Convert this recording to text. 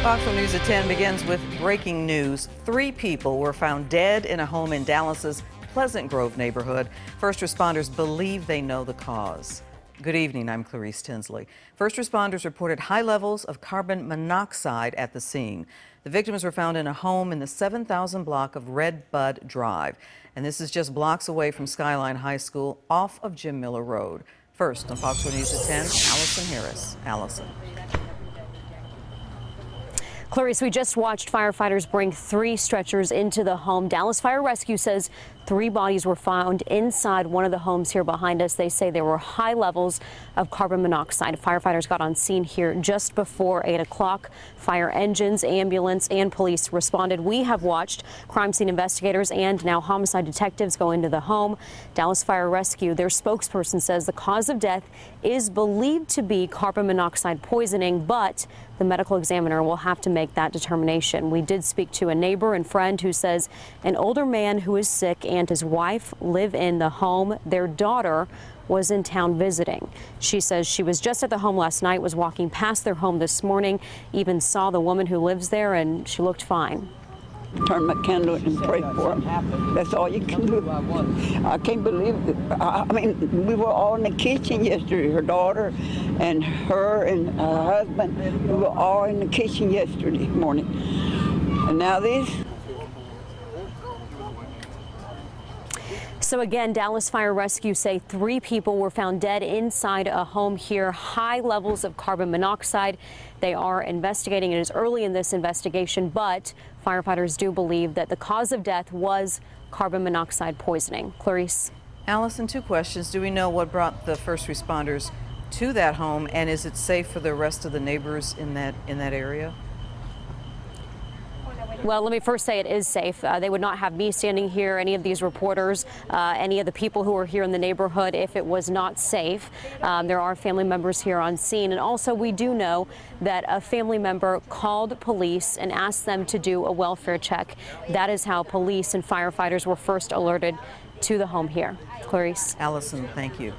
Fox News at 10 begins with breaking news. 3 people were found dead in a home in Dallas's Pleasant Grove neighborhood. First responders believe they know the cause. Good evening, I'm Clarice Tinsley. First responders reported high levels of carbon monoxide at the scene. The victims were found in a home in the 7,000 block of Red Bud Drive. And this is just blocks away from Skyline High School off of Jim Miller Road. First on Fox News at 10, Allison Harris. Allison. Clarice, we just watched firefighters bring 3 stretchers into the home. Dallas Fire Rescue says 3 bodies were found inside one of the homes here behind us. They say there were high levels of carbon monoxide. Firefighters got on scene here just before 8 o'clock. Fire engines, ambulance, and police responded. We have watched crime scene investigators and now homicide detectives go into the home. Dallas Fire Rescue, their spokesperson says the cause of death is believed to be carbon monoxide poisoning, but the medical examiner will have to make that determination. We did speak to a neighbor and friend who says an older man who is sick and his wife live in the home. Their daughter was in town visiting. She says she was just at the home last night, was walking past their home this morning, even saw the woman who lives there, and she looked fine. Turn my candle and pray for him. That's all you can do. I can't believe it. I mean, we were all in the kitchen yesterday, her daughter and her husband. We were all in the kitchen yesterday morning. And now this. So again, Dallas Fire Rescue say 3 people were found dead inside a home here. High levels of carbon monoxide. They are investigating. It is early in this investigation, but firefighters do believe that the cause of death was carbon monoxide poisoning. Clarice. Allison, 2 questions. Do we know what brought the first responders to that home, and is it safe for the rest of the neighbors in that area? Well, let me first say it is safe. They would not have me standing here, any of these reporters, any of the people who are here in the neighborhood if it was not safe. There are family members here on scene. And also we do know that a family member called police and asked them to do a welfare check. That is how police and firefighters were first alerted to the home here. Clarice. Allison, thank you.